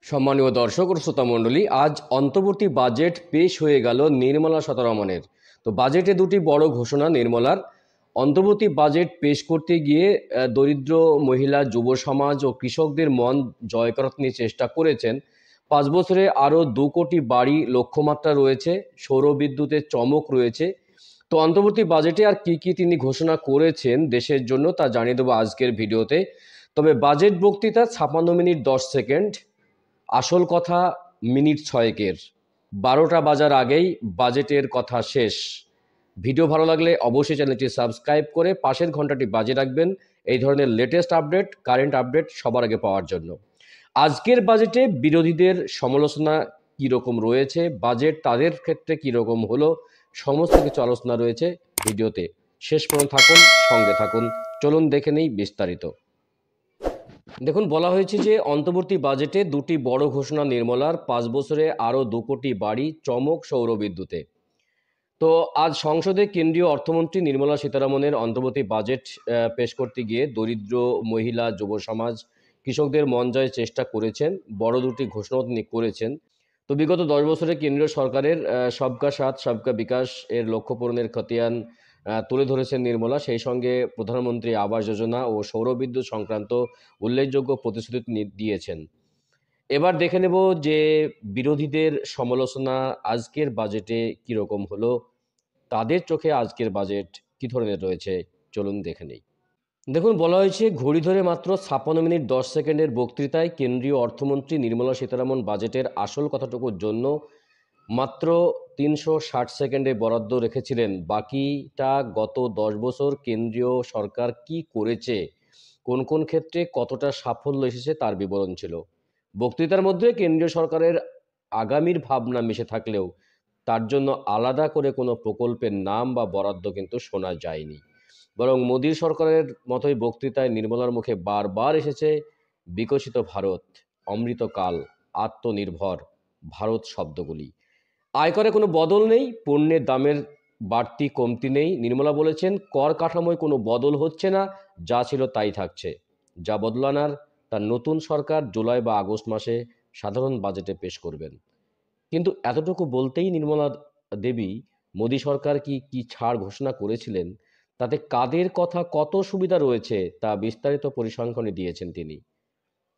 সম্মানীয় দর্শক ও শ্রোতা মণ্ডলী, আজ অন্তর্বর্তী বাজেট পেশ হয়ে গেল নির্মলা সীতারমণের। তো বাজেটে দুটি বড় ঘোষণা নির্মলার। অন্তর্বর্তী বাজেট পেশ করতে গিয়ে দরিদ্র মহিলা, যুব সমাজ ও কৃষকদের মন জয় করার তিনি চেষ্টা করেছেন। 5 বছরে আরও 2 কোটি বাড়ি লক্ষ্যমাত্রা রয়েছে, সৌর বিদ্যুতের চমক রয়েছে। তো অন্তর্বর্তী বাজেটে আর কি কি তিনি ঘোষণা করেছেন দেশের জন্য তা জানিয়ে দেবো আজকের ভিডিওতে। তবে বাজেট বক্তৃতা 56 মিনিট 10 সেকেন্ড, আসল কথা মিনিট 6-এর। 12টা বাজার আগেই বাজেটের কথা শেষ। ভিডিও ভালো লাগলে অবশ্যই চ্যানেলটি সাবস্ক্রাইব করে পাশের ঘন্টাটি বাজিয়ে রাখবেন এই ধরনের লেটেস্ট আপডেট, কারেন্ট আপডেট সবার আগে পাওয়ার জন্য। আজকের বাজেটে বিরোধীদের সমালোচনা কীরকম রয়েছে, বাজেট তাদের ক্ষেত্রে কীরকম হলো, সমস্ত কিছু আলোচনা রয়েছে ভিডিওতে। শেষ পর্যন্ত থাকুন, সঙ্গে থাকুন। চলুন দেখে নেই বিস্তারিত। দেখুন, বলা হয়েছে যে অন্তর্বর্তী বাজেটে দুটি বড় ঘোষণা নির্মলার। 5 বছরে আরও 2 কোটি বাড়ি, চমক সৌর বিদ্যুতে। তো আজ সংসদে কেন্দ্রীয় অর্থমন্ত্রী নির্মলা সীতারমণের অন্তর্বর্তী বাজেট পেশ করতে গিয়ে দরিদ্র মহিলা, যুব সমাজ, কৃষকদের মন জয়ের চেষ্টা করেছেন। বড় দুটি ঘোষণাও তিনি করেছেন। তো বিগত 10 বছরে কেন্দ্রীয় সরকারের সবকা সাথ সবকা বিকাশ এর লক্ষ্য পূরণের খতিয়ান তুলে ধরেছেন নির্মলা। সেই সঙ্গে প্রধানমন্ত্রী আবাস যোজনা ও সৌরবিদ্যুৎ সংক্রান্ত উল্লেখযোগ্য প্রতিশ্রুতি দিয়েছেন। এবার দেখে নেব যে বিরোধীদের সমালোচনা আজকের বাজেটে কীরকম হলো, তাদের চোখে আজকের বাজেট কী ধরনের রয়েছে, চলুন দেখে নেই। দেখুন, বলা হয়েছে ঘড়ি ধরে মাত্র 56 মিনিট 10 সেকেন্ডের বক্তৃতায় কেন্দ্রীয় অর্থমন্ত্রী নির্মলা সীতারমণ বাজেটের আসল কথাটুকুর জন্য মাত্র 360 সেকেন্ডে বরাদ্দ রেখেছিলেন। বাকিটা গত 10 বছর কেন্দ্রীয় সরকার কি করেছে, কোন কোন ক্ষেত্রে কতটা সাফল্য এসেছে তার বিবরণ ছিল। বক্তৃতার মধ্যে কেন্দ্রীয় সরকারের আগামীর ভাবনা মিশে থাকলেও তার জন্য আলাদা করে কোনো প্রকল্পের নাম বা বরাদ্দ কিন্তু শোনা যায়নি। বরং মোদী সরকারের মতোই বক্তৃতায় নির্মলার মুখে বারবার এসেছে বিকশিত ভারত, অমৃতকাল, আত্মনির্ভর ভারত শব্দগুলি। আয়করে কোনো বদল নেই, পণ্যের দামের বাড়তি কমতি নেই। নির্মলা বলেছেন, কর কাঠামোয় কোনো বদল হচ্ছে না, যা ছিল তাই থাকছে। যা বদলানার তার নতুন সরকার জুলাই বা আগস্ট মাসে সাধারণ বাজেটে পেশ করবেন। কিন্তু এতটুকু বলতেই নির্মলা দেবী মোদী সরকার কি কি ছাড় ঘোষণা করেছিলেন, তাতে কাদের কথা কত সুবিধা রয়েছে তা বিস্তারিত পরিসংখ্যানে দিয়েছেন তিনি।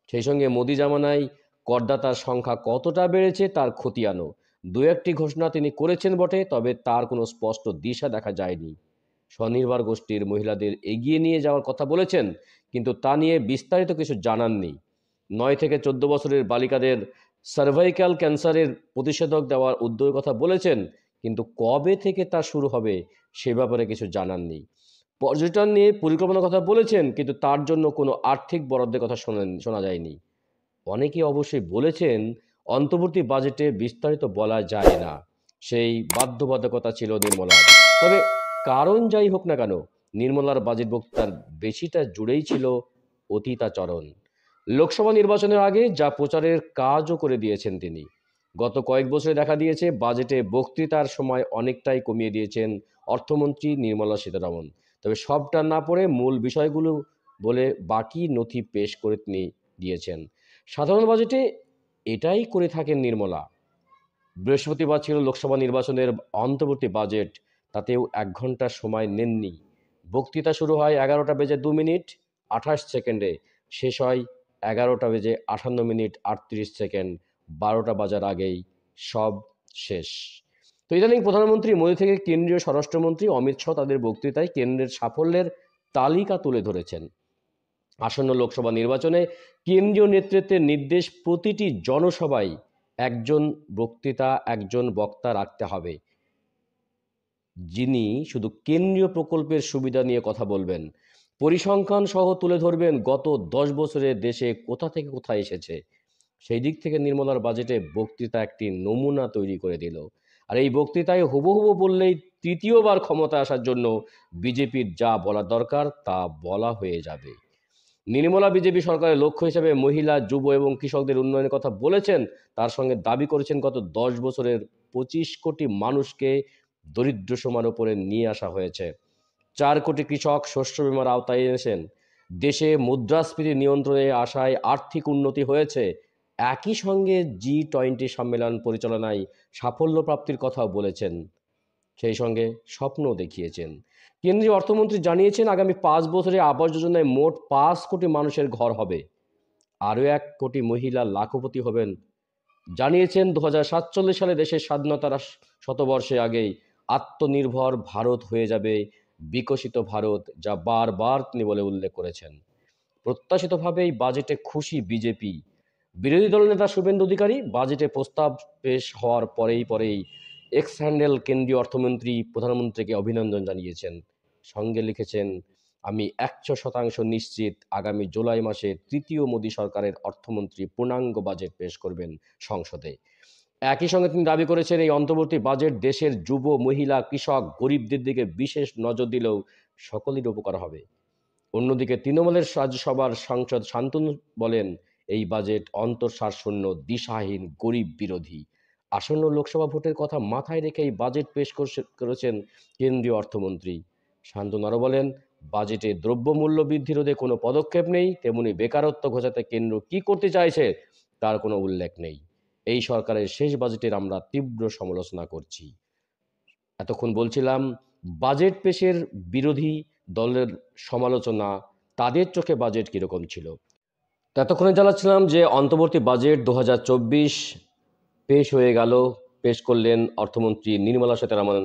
সেই সঙ্গে মোদী জামানায় করদাতার সংখ্যা কতটা বেড়েছে তার খতিয়ানও। দু একটি ঘোষণা তিনি করেছেন বটে, তবে তার কোনো স্পষ্ট দিশা দেখা যায়নি। স্বনির্ভর গোষ্ঠীর মহিলাদের এগিয়ে নিয়ে যাওয়ার কথা বলেছেন, কিন্তু তা নিয়ে বিস্তারিত কিছু জানাননি। 9 থেকে 14 বছরের বালিকাদের সার্ভাইকাল ক্যান্সারের প্রতিষেধক দেওয়ার উদ্যোগের কথা বলেছেন, কিন্তু কবে থেকে তা শুরু হবে সে ব্যাপারে কিছু জানাননি। পর্যটন নিয়ে পরিকল্পনার কথা বলেছেন, কিন্তু তার জন্য কোনো আর্থিক বরাদ্দের কথা শোনা যায়নি। অনেকে অবশ্যই বলেছেন অন্তর্বর্তী বাজেটে বিস্তারিত বলা যায় না, সেই বাধ্যবাধকতা ছিল নির্মলার। তবে কারণ যাই হোক না কেন, নির্মলার বাজেট বক্তৃতার বেশিটা জুড়েই ছিল অতীতাচরণ। লোকসভা নির্বাচনের আগে যা প্রচারের কাজও করে দিয়েছেন তিনি। গত কয়েক বছরে দেখা দিয়েছে বাজেটে বক্তৃতার সময় অনেকটাই কমিয়ে দিয়েছেন অর্থমন্ত্রী নির্মলা সীতারমণ। তবে সবটা না পড়ে মূল বিষয়গুলো বলে বাকি নথি পেশ করে তিনি দিয়েছেন। সাধারণ বাজেটে এটাই করে থাকেন নির্মলা। বৃহস্পতিবার ছিল লোকসভা নির্বাচনের অন্তর্বর্তী বাজেট, তাতেও 1 ঘন্টা সময় নেননি। বক্তৃতা শুরু হয় 11টা বেজে 2 মিনিট 28 সেকেন্ডে, শেষ হয় 11টা বেজে 58 মিনিট 38 সেকেন্ড। 12টা বাজার আগেই সব শেষ। তো ইদানিং প্রধানমন্ত্রী মোদী থেকে কেন্দ্রীয় স্বরাষ্ট্রমন্ত্রী অমিত শাহ তাদের বক্তৃতায় কেন্দ্রের সাফল্যের তালিকা তুলে ধরেছেন। আসন্ন লোকসভা নির্বাচনে কেন্দ্রীয় নেতৃত্বের নির্দেশ, প্রতিটি জনসভায় একজন বক্তা রাখতে হবে, যিনি শুধু কেন্দ্রীয় প্রকল্পের সুবিধা নিয়ে কথা বলবেন, পরিসংখ্যান সহ তুলে ধরবেন গত 10 বছরে দেশে কোথা থেকে কোথায় এসেছে। সেই দিক থেকে নির্মলার বাজেটে বক্তৃতা একটি নমুনা তৈরি করে দিল। আর এই বক্তৃতায় হুবহু বললেই তৃতীয়বার ক্ষমতা আসার জন্য বিজেপির যা বলা দরকার তা বলা হয়ে যাবে। নির্মলা বিজেপি সরকারের লক্ষ্য হিসেবে মহিলা, যুব এবং কৃষকদের উন্নয়নের কথা বলেছেন। তার সঙ্গে দাবি করেছেন গত 10 বছরের 25 কোটি মানুষকে দরিদ্র সীমার উপরে নিয়ে আসা হয়েছে। 4 কোটি কৃষক শস্য বীমার আওতায় এনেছেন। দেশে মুদ্রাস্ফীতি নিয়ন্ত্রণে আসায় আর্থিক উন্নতি হয়েছে। একই সঙ্গে G20 সম্মেলন পরিচালনায় সাফল্য প্রাপ্তির কথাও বলেছেন, সেই সঙ্গে স্বপ্নও দেখিয়েছেন। কেন্দ্রীয় অর্থমন্ত্রী জানিয়েছেন আগামী 5 বছরে আবাস যোজনায় মোট 5 কোটি মানুষের ঘর হবে, আরও 1 কোটি মহিলা লাখপতি হবেন। জানিয়েছেন 2047 সালে দেশের স্বাধীনতার শতবর্ষে আগেই আত্মনির্ভর ভারত হয়ে যাবে বিকশিত ভারত, যা বারবার তিনি বলে উল্লেখ করেছেন। প্রত্যাশিতভাবেই বাজেটে খুশি বিজেপি। বিরোধী দলনেতা শুভেন্দু অধিকারী বাজেটে প্রস্তাব পেশ হওয়ার পরেই এক্স হ্যান্ডেল কেন্দ্রীয় অর্থমন্ত্রী প্রধানমন্ত্রীকে অভিনন্দন জানিয়েছেন। সঙ্গে লিখেছেন, আমি 100% নিশ্চিত আগামী জুলাই মাসে তৃতীয় মোদী সরকারের অর্থমন্ত্রী পূর্ণাঙ্গ বাজেট পেশ করবেন সংসদে। একই সঙ্গে তিনি দাবি করেছেন এই অন্তর্বর্তী বাজেট দেশের যুব, মহিলা, কৃষক, গরিবদের দিকে বিশেষ নজর দিলেও সকলের উপকার হবে। অন্যদিকে তৃণমূলের রাজ্যসভার সাংসদ শান্তনু বলেন, এই বাজেট অন্তঃসারশূন্য, দিশাহীন, গরিব বিরোধী। আসন্ন লোকসভা ভোটের কথা মাথায় রেখে এই বাজেট পেশ করেছেন কেন্দ্রীয় অর্থমন্ত্রী। শান্তনু আরও বলেন, বাজেটে দ্রব্যমূল্য বৃদ্ধি রোধে কোনো পদক্ষেপ নেই, তেমনি বেকারত্ব ঘোচাতে কেন্দ্র কী করতে চাইছে তার কোনো উল্লেখ নেই। এই সরকারের শেষ বাজেটের আমরা তীব্র সমালোচনা করছি। এতক্ষণ বলছিলাম বাজেট পেশের বিরোধী দলের সমালোচনা, তাদের চোখে বাজেট কীরকম ছিল। ততক্ষণে জানাচ্ছিলাম যে অন্তর্বর্তী বাজেট 2024 পেশ হয়ে গেল, পেশ করলেন অর্থমন্ত্রী নির্মলা সীতারামন।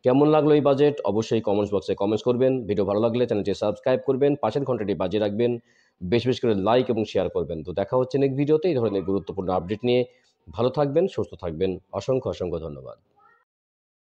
কেমন লাগলো এই বাজেট অবশ্যই কমেন্টস বক্সে কমেন্টস করবেন। ভিডিও ভালো লাগলে চ্যানেলটি সাবস্ক্রাইব করবেন, পাশের ঘন্টাটি বাজিয়ে রাখবেন, বেশি বেশি করে লাইক এবং শেয়ার করবেন। তো দেখা হচ্ছে নেক্সট ভিডিওতে এই ধরনের গুরুত্বপূর্ণ আপডেট নিয়ে। ভালো থাকবেন, সুস্থ থাকবেন। অসংখ্য ধন্যবাদ।